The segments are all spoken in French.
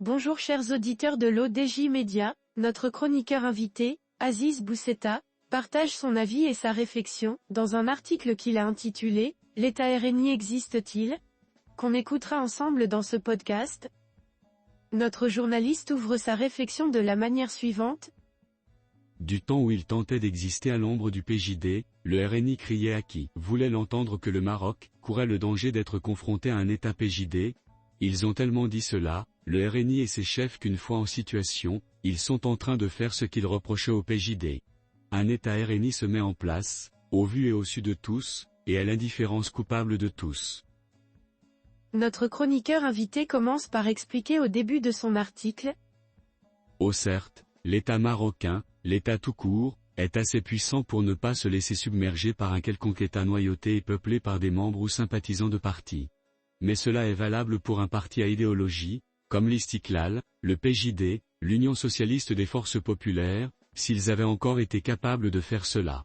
Bonjour chers auditeurs de l'ODJ Média, notre chroniqueur invité, Aziz Bousseta, partage son avis et sa réflexion, dans un article qu'il a intitulé « L'État RNI existe-t-il ?», qu'on écoutera ensemble dans ce podcast. Notre journaliste ouvre sa réflexion de la manière suivante. Du temps où il tentait d'exister à l'ombre du PJD, le RNI criait à qui voulait l'entendre que le Maroc courait le danger d'être confronté à un État PJD. Ils ont tellement dit cela, le RNI et ses chefs qu'une fois en situation, ils sont en train de faire ce qu'ils reprochaient au PJD. Un État RNI se met en place, au vu et au su de tous, et à l'indifférence coupable de tous. Notre chroniqueur invité commence par expliquer au début de son article. Oh certes, l'État marocain, l'État tout court, est assez puissant pour ne pas se laisser submerger par un quelconque État noyauté et peuplé par des membres ou sympathisants de partis. Mais cela est valable pour un parti à idéologie, comme l'Istiklal, le PJD, l'Union socialiste des forces populaires, s'ils avaient encore été capables de faire cela.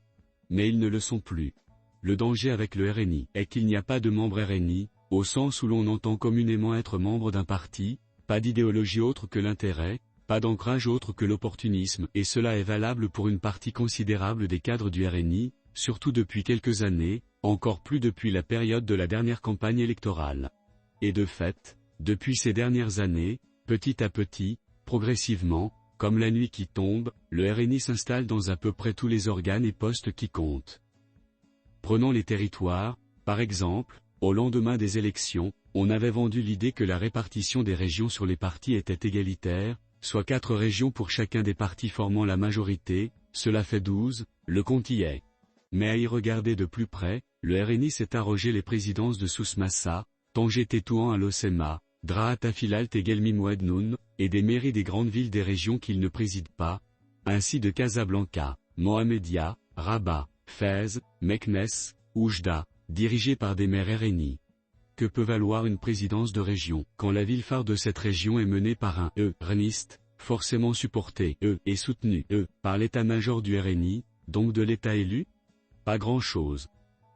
Mais ils ne le sont plus. Le danger avec le RNI est qu'il n'y a pas de membre RNI, au sens où l'on entend communément être membre d'un parti, pas d'idéologie autre que l'intérêt, pas d'ancrage autre que l'opportunisme, et cela est valable pour une partie considérable des cadres du RNI, surtout depuis quelques années, encore plus depuis la période de la dernière campagne électorale. Et de fait, depuis ces dernières années, petit à petit, progressivement, comme la nuit qui tombe, le RNI s'installe dans à peu près tous les organes et postes qui comptent. Prenons les territoires, par exemple, au lendemain des élections, on avait vendu l'idée que la répartition des régions sur les partis était égalitaire, soit 4 régions pour chacun des partis formant la majorité, cela fait 12, le compte y est. Mais à y regarder de plus près, le RNI s'est arrogé les présidences de Souss-Massa, Tanger-Tétouan à l'Osema, Draâta-Filalt et Guelmim-Oued-Noun, et des mairies des grandes villes des régions qu'il ne préside pas, ainsi de Casablanca, Mohamedia, Rabat, Fès, Meknès, Oujda, dirigées par des maires RNI. Que peut valoir une présidence de région, quand la ville phare de cette région est menée par un RNiste, forcément supporté et soutenu par l'état-major du RNI, donc de l'État élu? Pas grand-chose.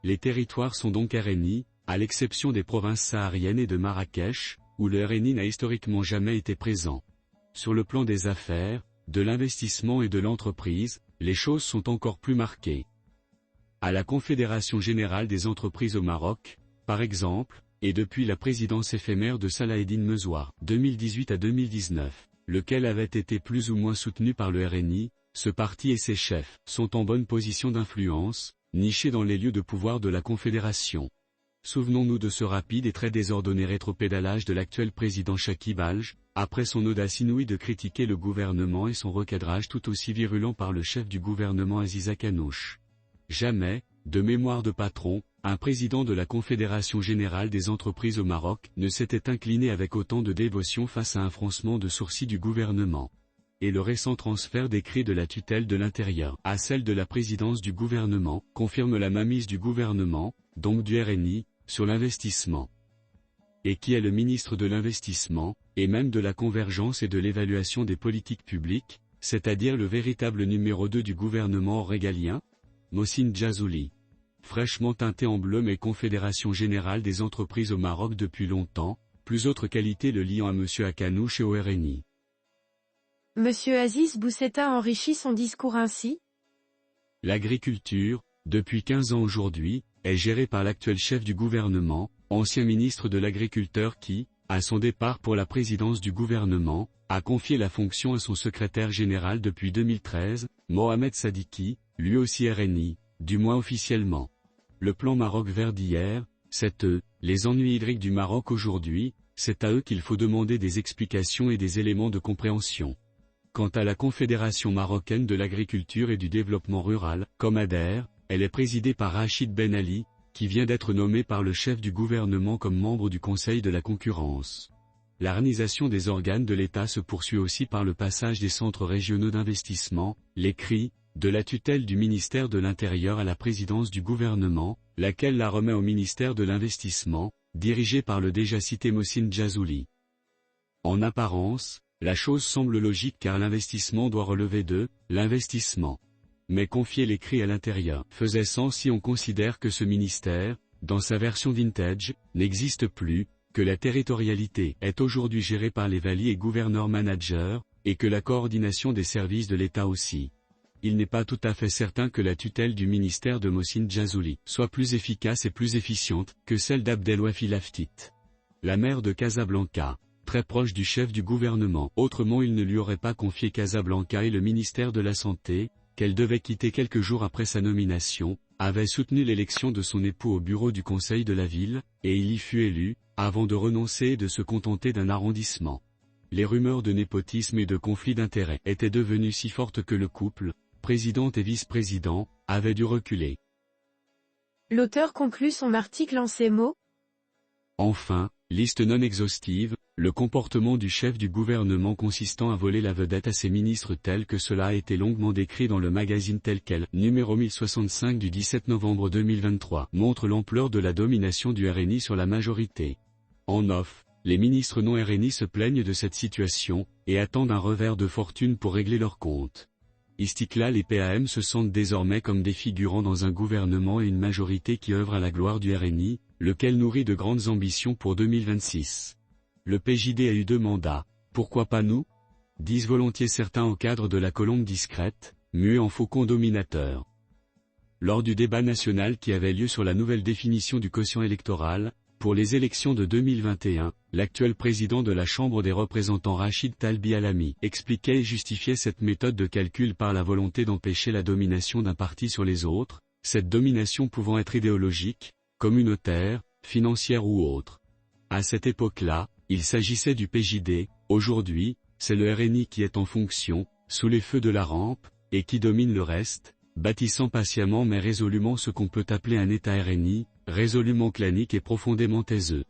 Les territoires sont donc RNI, à l'exception des provinces sahariennes et de Marrakech, où le RNI n'a historiquement jamais été présent. Sur le plan des affaires, de l'investissement et de l'entreprise, les choses sont encore plus marquées. À la Confédération générale des entreprises au Maroc, par exemple, et depuis la présidence éphémère de Salah Eddine Mezouar, 2018 à 2019, lequel avait été plus ou moins soutenu par le RNI, ce parti et ses chefs sont en bonne position d'influence, nichés dans les lieux de pouvoir de la Confédération. Souvenons-nous de ce rapide et très désordonné rétropédalage de l'actuel président Chakib Alj, après son audace inouïe de critiquer le gouvernement et son recadrage tout aussi virulent par le chef du gouvernement Aziza Kanouche. Jamais, de mémoire de patron, un président de la Confédération générale des entreprises au Maroc ne s'était incliné avec autant de dévotion face à un froncement de sourcils du gouvernement. Et le récent transfert des cris de la tutelle de l'intérieur à celle de la présidence du gouvernement confirme la mainmise du gouvernement, donc du RNI, sur l'investissement. Et qui est le ministre de l'investissement, et même de la convergence et de l'évaluation des politiques publiques, c'est-à-dire le véritable numéro 2 du gouvernement régalien? Mohsin Djazouli. Fraîchement teinté en bleu mais Confédération générale des entreprises au Maroc depuis longtemps, plus autre qualité le liant à M. Akanouche et au RNI. Monsieur Aziz Bousseta enrichit son discours ainsi. L'agriculture, depuis 15 ans aujourd'hui, est gérée par l'actuel chef du gouvernement, ancien ministre de l'Agriculture qui, à son départ pour la présidence du gouvernement, a confié la fonction à son secrétaire général depuis 2013, Mohamed Sadiki, lui aussi RNI, du moins officiellement. Le plan Maroc vert d'hier, c'est les ennuis hydriques du Maroc aujourd'hui, c'est à eux qu'il faut demander des explications et des éléments de compréhension. Quant à la Confédération marocaine de l'agriculture et du développement rural, Comader, elle est présidée par Rachid Ben Ali, qui vient d'être nommé par le chef du gouvernement comme membre du Conseil de la concurrence. L'harmonisation des organes de l'État se poursuit aussi par le passage des centres régionaux d'investissement, les CRI, de la tutelle du ministère de l'Intérieur à la présidence du gouvernement, laquelle la remet au ministère de l'Investissement, dirigé par le déjà cité Mohsin Djazouli. En apparence, la chose semble logique car l'investissement doit relever de l'investissement. Mais confier les CRI à l'intérieur faisait sens si on considère que ce ministère, dans sa version vintage, n'existe plus, que la territorialité est aujourd'hui gérée par les valiers et gouverneurs-managers, et que la coordination des services de l'État aussi. Il n'est pas tout à fait certain que la tutelle du ministère de Mohsin Jazouli soit plus efficace et plus efficiente que celle d'Abdelwafi Laftit. La maire de Casablanca, très proche du chef du gouvernement, autrement il ne lui aurait pas confié Casablanca et le ministère de la Santé, qu'elle devait quitter quelques jours après sa nomination, avait soutenu l'élection de son époux au bureau du conseil de la ville, et il y fut élu, avant de renoncer et de se contenter d'un arrondissement. Les rumeurs de népotisme et de conflit d'intérêts étaient devenues si fortes que le couple, présidente et vice-président, avait dû reculer. L'auteur conclut son article en ces mots. Enfin, liste non exhaustive, le comportement du chef du gouvernement consistant à voler la vedette à ses ministres tel que cela a été longuement décrit dans le magazine Tel Quel, numéro 1065 du 17 novembre 2023, montre l'ampleur de la domination du RNI sur la majorité. En off, les ministres non RNI se plaignent de cette situation, et attendent un revers de fortune pour régler leurs comptes. Istiklal et PAM se sentent désormais comme des figurants dans un gouvernement et une majorité qui œuvrent à la gloire du RNI, lequel nourrit de grandes ambitions pour 2026. Le PJD a eu 2 mandats, pourquoi pas nous ? Disent volontiers certains au cadre de la colombe discrète, muet en faucon dominateur. Lors du débat national qui avait lieu sur la nouvelle définition du quotient électoral, pour les élections de 2021, l'actuel président de la Chambre des représentants Rachid Talbi Alami expliquait et justifiait cette méthode de calcul par la volonté d'empêcher la domination d'un parti sur les autres, cette domination pouvant être idéologique, communautaire, financière ou autre. À cette époque-là, il s'agissait du PJD, aujourd'hui, c'est le RNI qui est en fonction, sous les feux de la rampe, et qui domine le reste, bâtissant patiemment mais résolument ce qu'on peut appeler un État RNI, résolument clanique et profondément taiseux.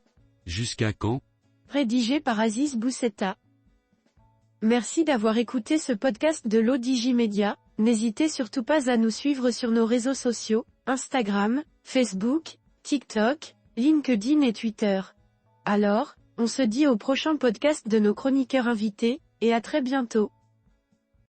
Jusqu'à quand ? Rédigé par Aziz Boussetta. Merci d'avoir écouté ce podcast de l'ODJ Media. N'hésitez surtout pas à nous suivre sur nos réseaux sociaux, Instagram, Facebook, TikTok, LinkedIn et Twitter. Alors, on se dit au prochain podcast de nos chroniqueurs invités, et à très bientôt.